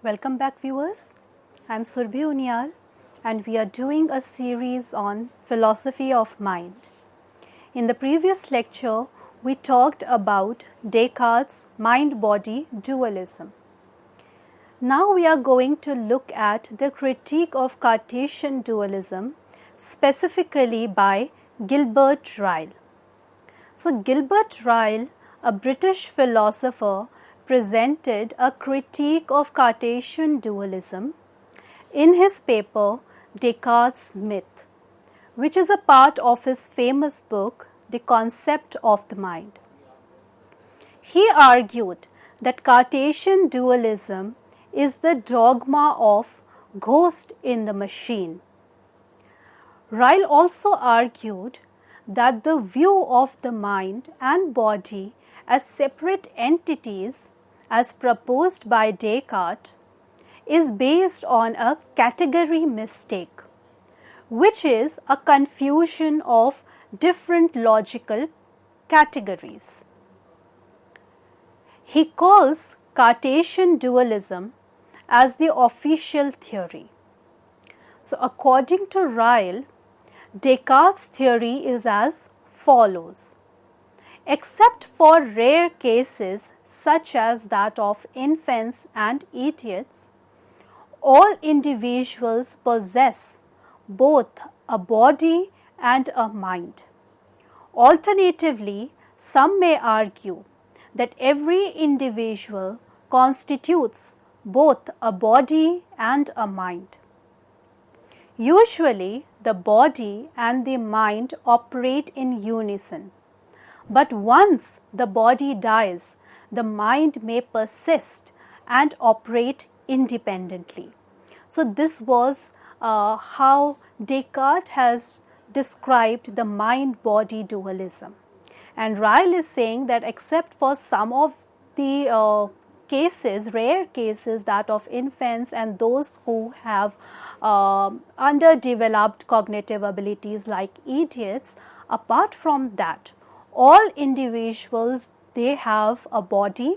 Welcome back, viewers. I'm Surbhi Uniyal and we are doing a series on philosophy of mind. In the previous lecture, we talked about Descartes' mind-body dualism. Now we are going to look at the critique of Cartesian dualism, specifically by Gilbert Ryle. So Gilbert Ryle, a British philosopher, presented a critique of Cartesian dualism in his paper Descartes' Myth, which is a part of his famous book The Concept of the Mind. He argued that Cartesian dualism is the dogma of ghost in the machine. Ryle also argued that the view of the mind and body as separate entities as proposed by Descartes is based on a category mistake, which is a confusion of different logical categories. He calls Cartesian dualism as the official theory. So according to Ryle, Descartes' theory is as follows. Except for rare cases such as that of infants and idiots, all individuals possess both a body and a mind. Alternatively, some may argue that every individual constitutes both a body and a mind. Usually, the body and the mind operate in unison. But once the body dies, the mind may persist and operate independently. So this was how Descartes has described the mind-body dualism. And Ryle is saying that except for some of the cases, rare cases, that of infants and those who have underdeveloped cognitive abilities like idiots, apart from that, all individuals, they have a body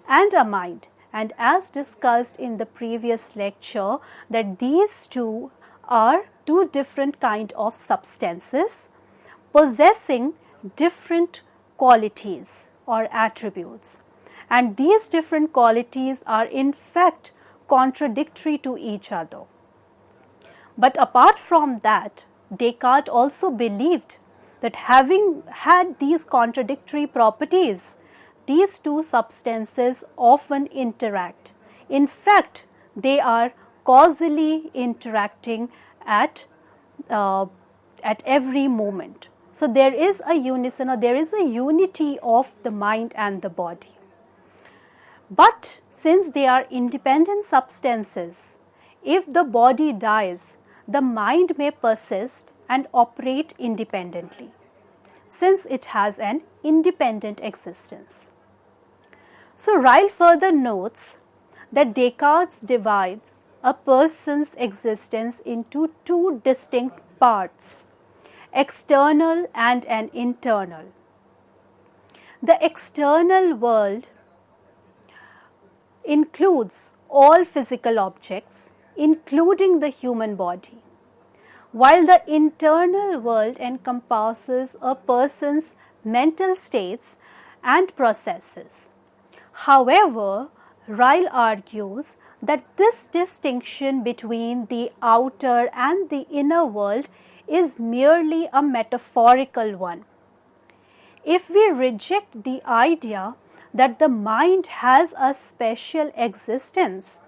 and a mind. And as discussed in the previous lecture, that these two are two different kind of substances possessing different qualities or attributes. And these different qualities are in fact contradictory to each other. But apart from that, Descartes also believed that having had these contradictory properties, these two substances often interact. In fact, they are causally interacting at every moment. So there is a unison, or there is a unity of the mind and the body. But since they are independent substances, if the body dies, the mind may persist and operate independently, since it has an independent existence. So Ryle further notes that Descartes divides a person's existence into two distinct parts, external and an internal. The external world includes all physical objects, including the human body, while the internal world encompasses a person's mental states and processes. However, Ryle argues that this distinction between the outer and the inner world is merely a metaphorical one. If we reject the idea that the mind has a special existence,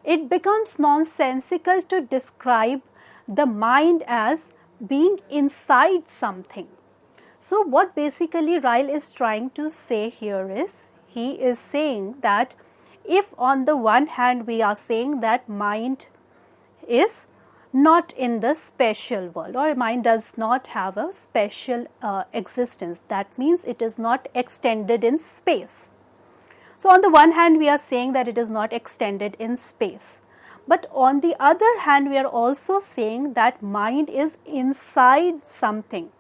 it becomes nonsensical to describe the mind as being inside something. So what basically Ryle is trying to say here is, he is saying that if on the one hand we are saying that mind is not in the special world, or mind does not have a special existence, that means it is not extended in space. So on the one hand we are saying that it is not extended in space. But on the other hand, we are also saying that mind is inside something.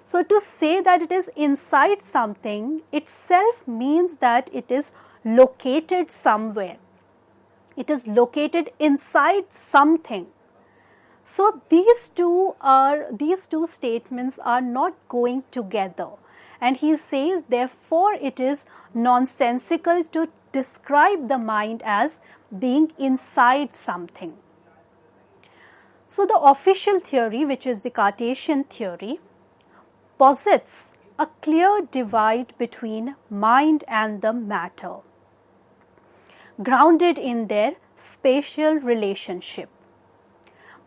So to say that it is inside something itself means that it is located somewhere. It is located inside something. So these two statements are not going together. And he says, therefore, it is nonsensical to describe the mind as being inside something. So the official theory, which is the Cartesian theory, posits a clear divide between mind and the matter, grounded in their spatial relationship.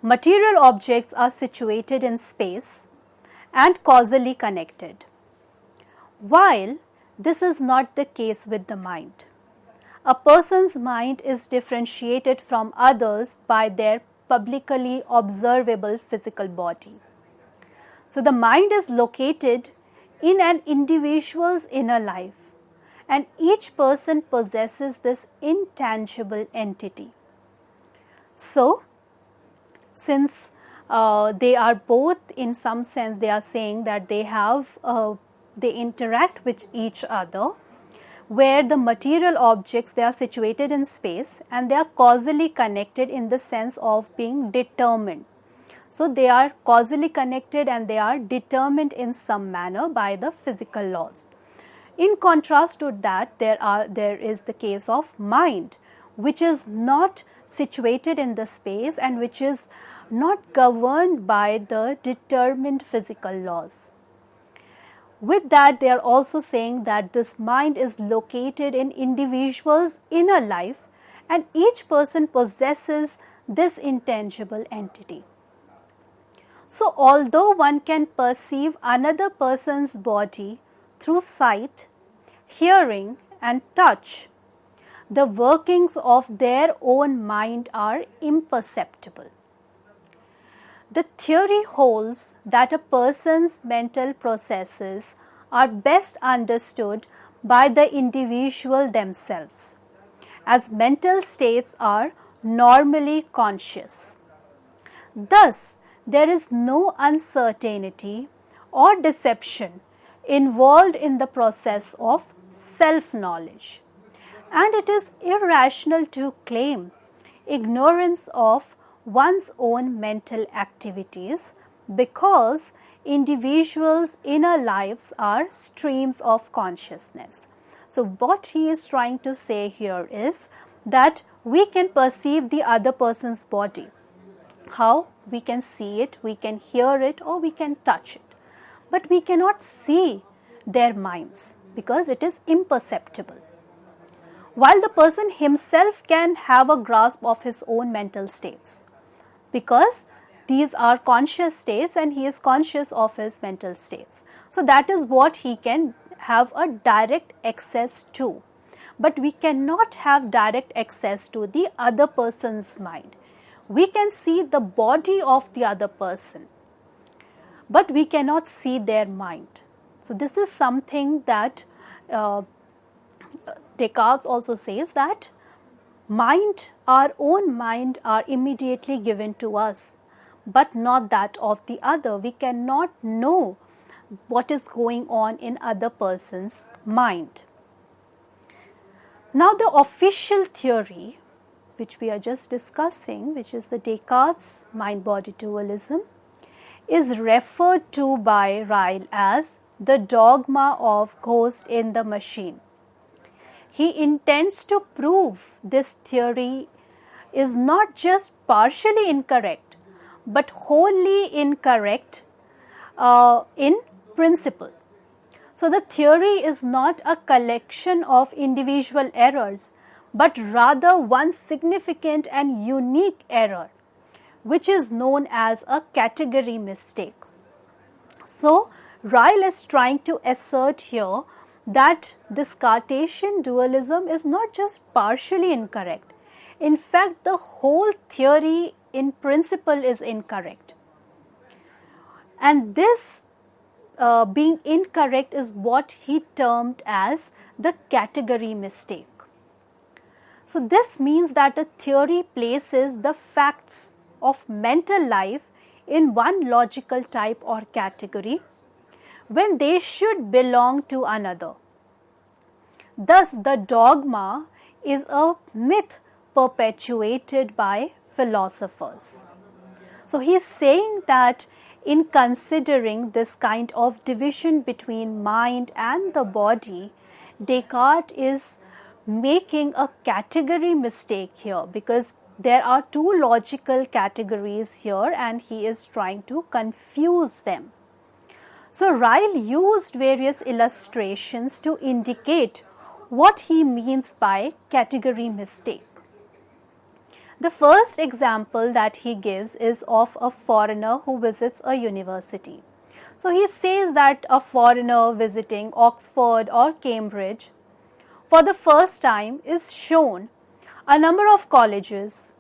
Material objects are situated in space and causally connected, while this is not the case with the mind. A person's mind is differentiated from others by their publicly observable physical body. So the mind is located in an individual's inner life, and each person possesses this intangible entity. So, since they are both, in some sense, they are saying that they interact with each other, where the material objects, they are situated in space and they are causally connected in the sense of being determined. So they are causally connected and they are determined in some manner by the physical laws. In contrast to that, there is the case of mind, which is not situated in the space and which is not governed by the determined physical laws. With that, they are also saying that this mind is located in individuals' inner life and each person possesses this intangible entity. So, although one can perceive another person's body through sight, hearing and touch, the workings of their own mind are imperceptible. The theory holds that a person's mental processes are best understood by the individual themselves, as mental states are normally conscious. Thus, there is no uncertainty or deception involved in the process of self-knowledge, and it is irrational to claim ignorance of one's own mental activities because individuals' inner lives are streams of consciousness. So what he is trying to say here is that we can perceive the other person's body. How? We can see it, we can hear it, or we can touch it. But we cannot see their minds because it is imperceptible. While the person himself can have a grasp of his own mental states, because these are conscious states and he is conscious of his mental states. So that is what he can have a direct access to. But we cannot have direct access to the other person's mind. We can see the body of the other person, but we cannot see their mind. So this is something that Descartes also says, that mind, our own mind, are immediately given to us, but not that of the other. We cannot know what is going on in other person's mind. Now the official theory, which we are just discussing, which is the Descartes' mind-body dualism, is referred to by Ryle as the dogma of ghost in the machine. He intends to prove this theory is not just partially incorrect, but wholly incorrect in principle. So the theory is not a collection of individual errors, but rather one significant and unique error, which is known as a category mistake. So Ryle is trying to assert here that this Cartesian dualism is not just partially incorrect. In fact, the whole theory in principle is incorrect. And this being incorrect is what he termed as the category mistake. So this means that a theory places the facts of mental life in one logical type or category when they should belong to another. Thus, the dogma is a myth perpetuated by philosophers. So he is saying that in considering this kind of division between mind and the body, Descartes is making a category mistake here, because there are two logical categories here and he is trying to confuse them. So Ryle used various illustrations to indicate what he means by category mistake. The first example that he gives is of a foreigner who visits a university. So he says that a foreigner visiting Oxford or Cambridge for the first time is shown a number of colleges,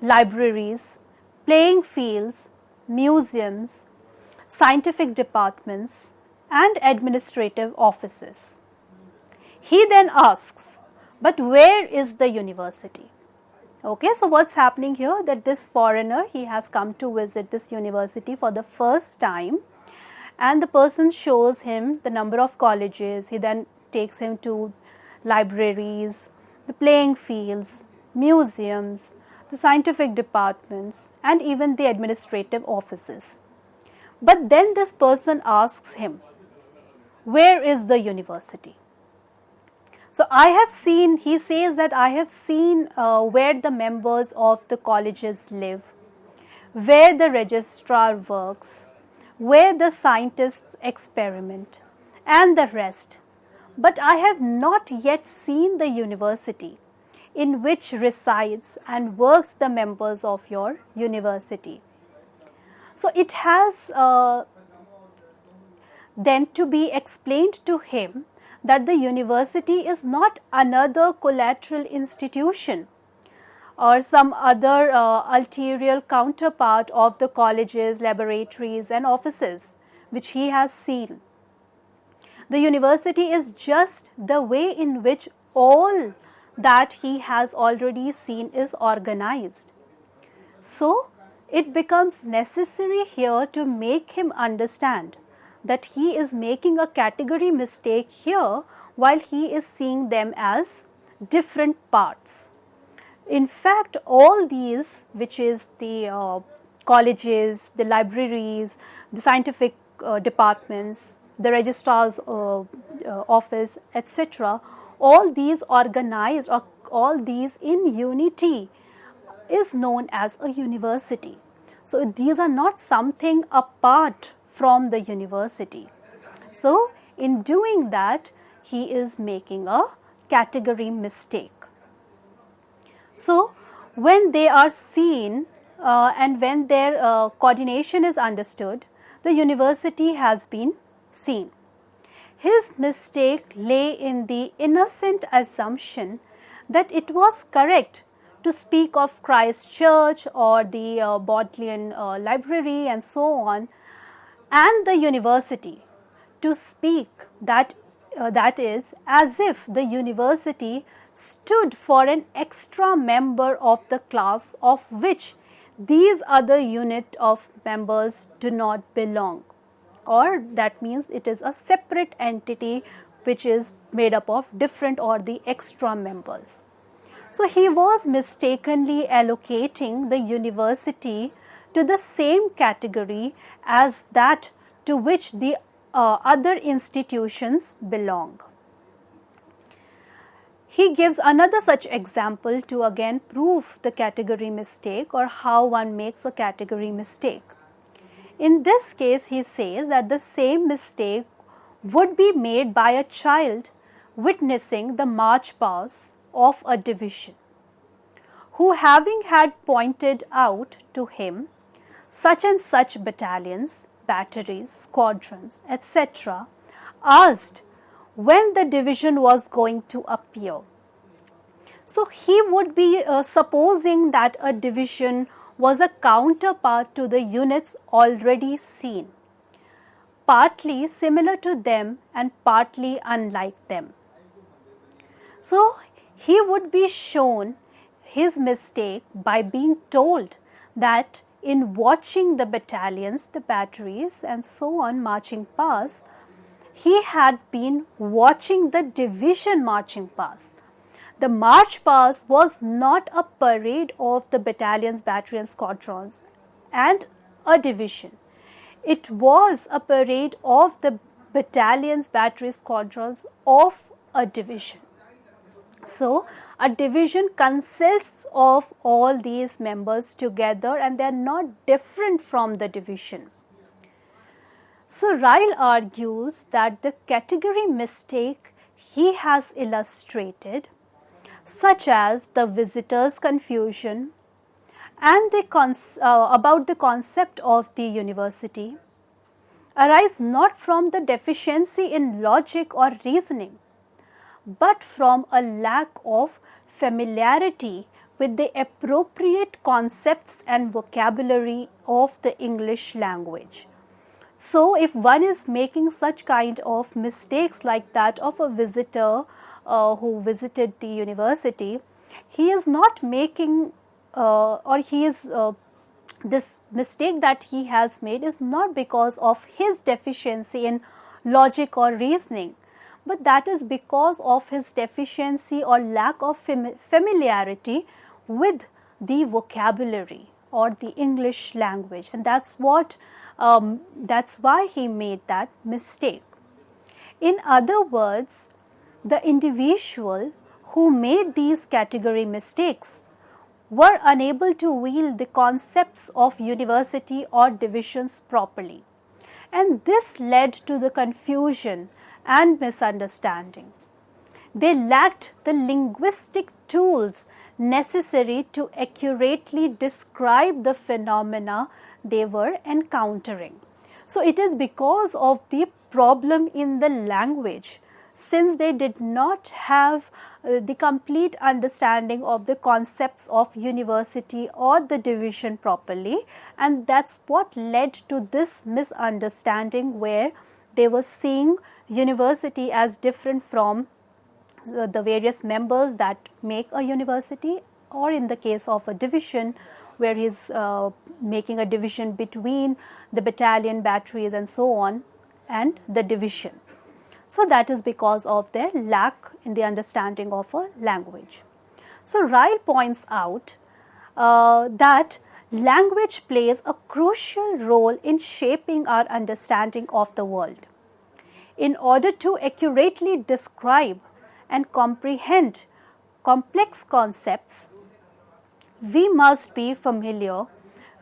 libraries, playing fields, museums, scientific departments, and administrative offices. He then asks, but where is the university? Okay, so what's happening here, that this foreigner, he has come to visit this university for the first time, and the person shows him the number of colleges. He then takes him to libraries, the playing fields, museums, the scientific departments, and even the administrative offices. But then this person asks him, where is the university? So he says that I have seen where the members of the colleges live, where the registrar works, where the scientists experiment, and the rest. But I have not yet seen the university in which resides and works the members of your university. So it has then to be explained to him that the university is not another collateral institution or some other ulterior counterpart of the colleges, laboratories, and offices which he has seen. The university is just the way in which all that he has already seen is organized. So it becomes necessary here to make him understand that he is making a category mistake here while he is seeing them as different parts. In fact, all these, which is the colleges, the libraries, the scientific departments, the registrar's office, etc., all these organized or all these in unity is known as a university. So these are not something apart from the university. So in doing that, he is making a category mistake. So when they are seen and when their coordination is understood, the university has been seen. His mistake lay in the innocent assumption that it was correct to speak of Christ Church or the Bodleian Library and so on, and the university, to speak that is as if the university stood for an extra member of the class of which these other unit of members do not belong, or that means it is a separate entity which is made up of different or the extra members. So he was mistakenly allocating the university to the same category as that to which the other institutions belong. He gives another such example to again prove the category mistake or how one makes a category mistake. In this case, he says that the same mistake would be made by a child witnessing the march past of a division, who having had pointed out to him such and such battalions, batteries, squadrons, etc., asked when the division was going to appear. So he would be supposing that a division was a counterpart to the units already seen, partly similar to them and partly unlike them. So he would be shown his mistake by being told that in watching the battalions, the batteries and so on marching past, he had been watching the division marching past. The march past was not a parade of the battalions, batteries, squadrons and a division. It was a parade of the battalions, batteries, squadrons of a division. So, a division consists of all these members together and they are not different from the division. So, Ryle argues that the category mistake he has illustrated, such as the visitor's confusion and about the concept of the university, arise not from the deficiency in logic or reasoning, but from a lack of familiarity with the appropriate concepts and vocabulary of the English language. So, if one is making such kind of mistakes like that of a visitor who visited the university, he is not making this mistake that he has made is not because of his deficiency in logic or reasoning, but that is because of his deficiency or lack of familiarity with the vocabulary or the English language, and that's why he made that mistake. In other words, the individual who made these category mistakes were unable to wield the concepts of university or divisions properly, and this led to the confusion and misunderstanding. They lacked the linguistic tools necessary to accurately describe the phenomena they were encountering. So, it is because of the problem in the language, since they did not have the complete understanding of the concepts of university or the division properly, and that's what led to this misunderstanding where they were seeing university as different from the various members that make a university, or in the case of a division where he is making a division between the battalion, batteries and so on and the division. So, that is because of their lack in the understanding of a language. So, Ryle points out that language plays a crucial role in shaping our understanding of the world. In order to accurately describe and comprehend complex concepts, we must be familiar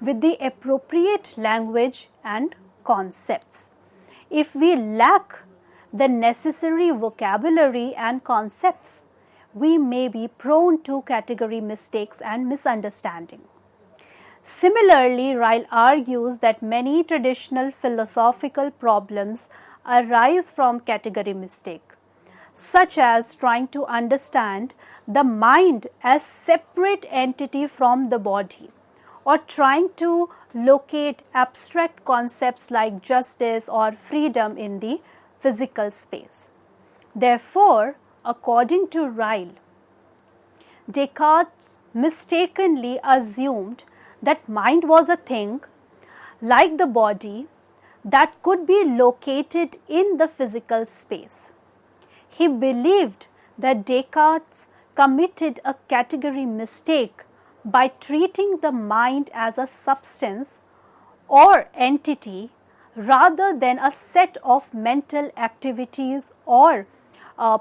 with the appropriate language and concepts. If we lack the necessary vocabulary and concepts, we may be prone to category mistakes and misunderstanding. Similarly, Ryle argues that many traditional philosophical problems arise from category mistake, such as trying to understand the mind as separate entity from the body, or trying to locate abstract concepts like justice or freedom in the physical space. Therefore, according to Ryle, Descartes mistakenly assumed that mind was a thing like the body that could be located in the physical space. He believed that Descartes committed a category mistake by treating the mind as a substance or entity rather than a set of mental activities or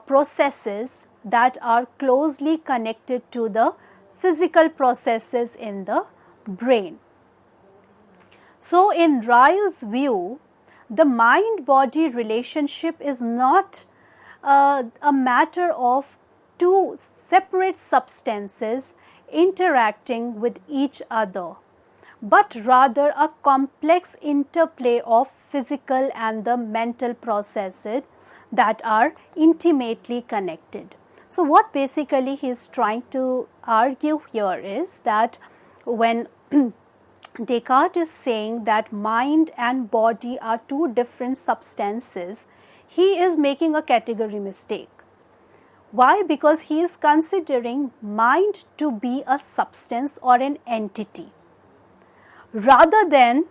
processes that are closely connected to the physical processes in the brain. So, in Ryle's view, the mind-body relationship is not a matter of two separate substances interacting with each other, but rather a complex interplay of physical and the mental processes that are intimately connected. So, what basically he is trying to argue here is that when Descartes is saying that mind and body are two different substances, he is making a category mistake. Why? Because he is considering mind to be a substance or an entity, rather than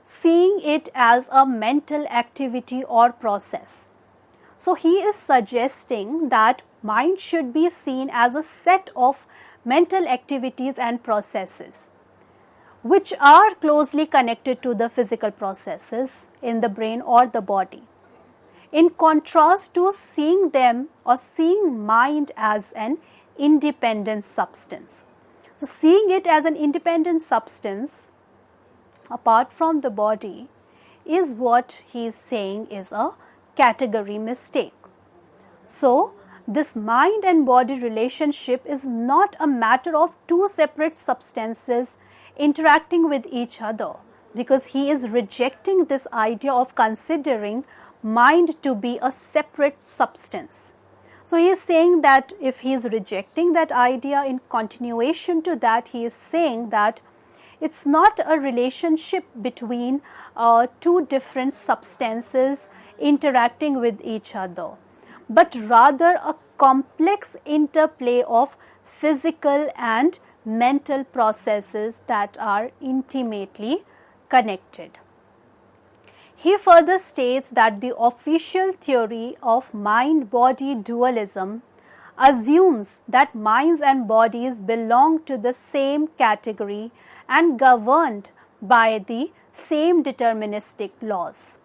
seeing it as a mental activity or process. So, he is suggesting that mind should be seen as a set of mental activities and processes which are closely connected to the physical processes in the brain or the body, in contrast to seeing them or seeing mind as an independent substance. So, seeing it as an independent substance apart from the body is what he is saying is a category mistake. So, this mind and body relationship is not a matter of two separate substances interacting with each other, because he is rejecting this idea of considering mind to be a separate substance. So, he is saying that if he is rejecting that idea, in continuation to that, he is saying that it's not a relationship between two different substances interacting with each other, but rather a complex interplay of physical and mental processes that are intimately connected. He further states that the official theory of mind-body dualism assumes that minds and bodies belong to the same category and governed by the same deterministic laws.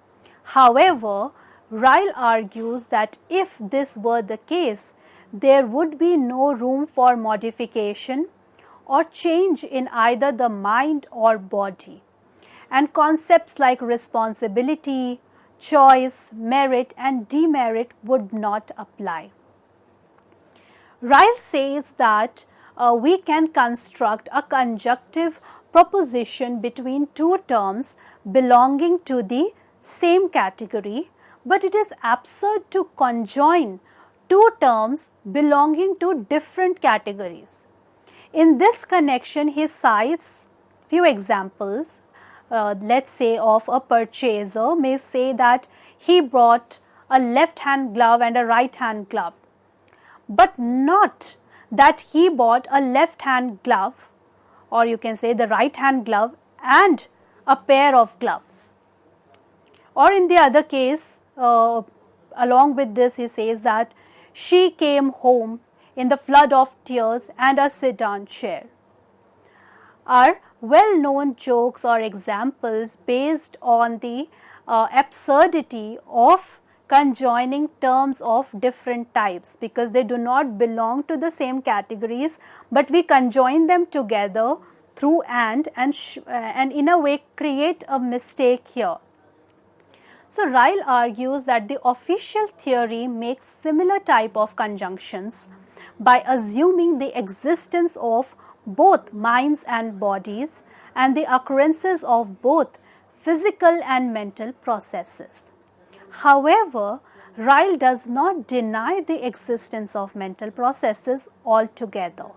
However, Ryle argues that if this were the case, there would be no room for modification or change in either the mind or body, and concepts like responsibility, choice, merit and demerit would not apply. Ryle says that we can construct a conjunctive proposition between two terms belonging to the same category, but it is absurd to conjoin two terms belonging to different categories. In this connection, he cites few examples. Let's say of a purchaser may say that he bought a left hand glove and a right hand glove, but not that he bought a left hand glove, or you can say the right hand glove and a pair of gloves. Or in the other case, along with this, he says that she came home in the flood of tears and a sedan chair, are well-known jokes or examples based on the absurdity of conjoining terms of different types, because they do not belong to the same categories, but we conjoin them together through and in a way create a mistake here. So, Ryle argues that the official theory makes similar type of conjunctions by assuming the existence of both minds and bodies and the occurrences of both physical and mental processes. However, Ryle does not deny the existence of mental processes altogether,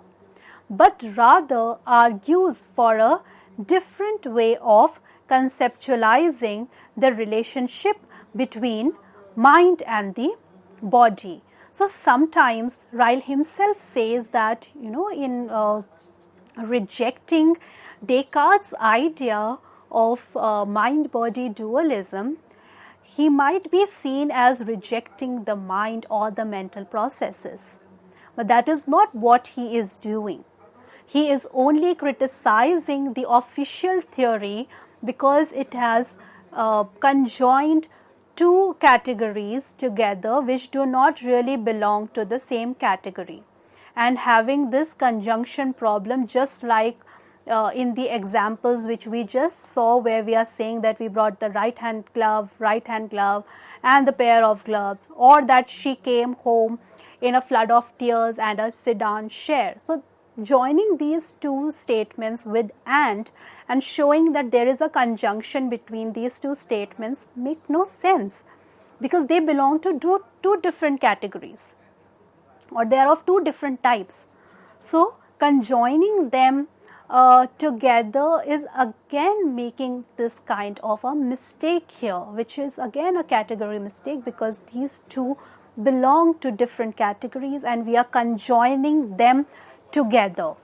but rather argues for a different way of conceptualizing the relationship between mind and the body. So, sometimes Ryle himself says that, in rejecting Descartes' idea of mind-body dualism, he might be seen as rejecting the mind or the mental processes. But that is not what he is doing. He is only criticizing the official theory because it has conjoined two categories together which do not really belong to the same category, and having this conjunction problem, just like in the examples which we just saw, where we are saying that we brought the right hand glove and the pair of gloves, or that she came home in a flood of tears and a sedan chair. So, joining these two statements with and showing that there is a conjunction between these two statements make no sense, because they belong to two different categories, or they are of two different types. So, conjoining them together is again making this kind of a mistake here, which is again a category mistake, because these two belong to different categories and we are conjoining them together.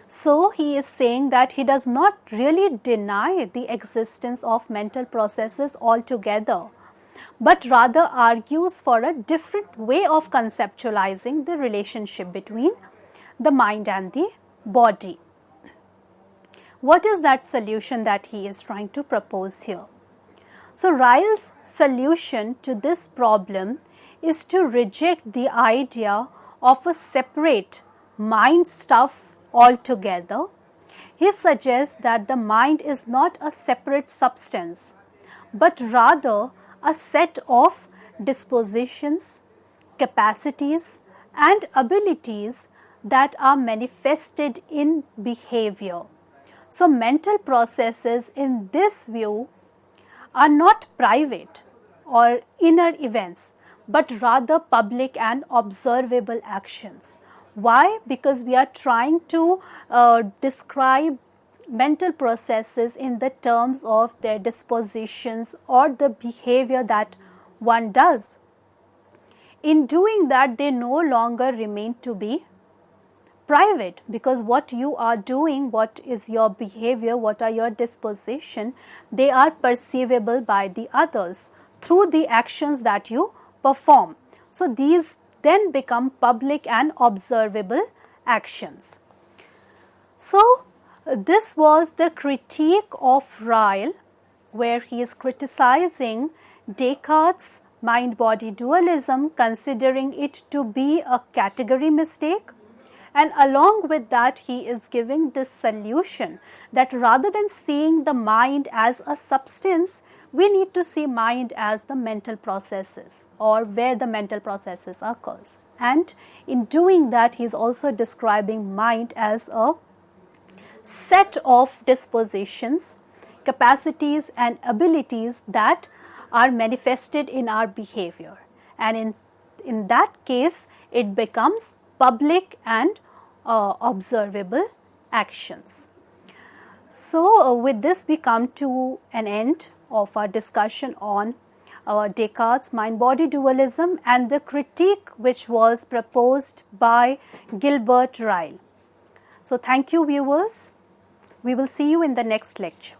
So, he is saying that he does not really deny the existence of mental processes altogether, but rather argues for a different way of conceptualizing the relationship between the mind and the body. What is that solution that he is trying to propose here? So Ryle's solution to this problem is to reject the idea of a separate mind stuff altogether. He suggests that the mind is not a separate substance, but rather a set of dispositions, capacities, and abilities that are manifested in behavior. So mental processes in this view are not private or inner events, but rather public and observable actions. Why? Because we are trying to describe mental processes in the terms of their dispositions or the behavior that one does. In doing that, they no longer remain to be private, because what you are doing, what is your behavior, what are your disposition, they are perceivable by the others through the actions that you perform. So these then become public and observable actions. So this was the critique of Ryle, where he is criticizing Descartes' mind-body dualism, considering it to be a category mistake. And along with that, he is giving this solution that rather than seeing the mind as a substance, we need to see mind as the mental processes, or where the mental processes occurs. And in doing that, he is also describing mind as a set of dispositions, capacities, and abilities that are manifested in our behavior. And in that case, it becomes public and observable actions. So with this, we come to an end of our discussion on Descartes' mind-body dualism and the critique which was proposed by Gilbert Ryle. So thank you, viewers. We will see you in the next lecture.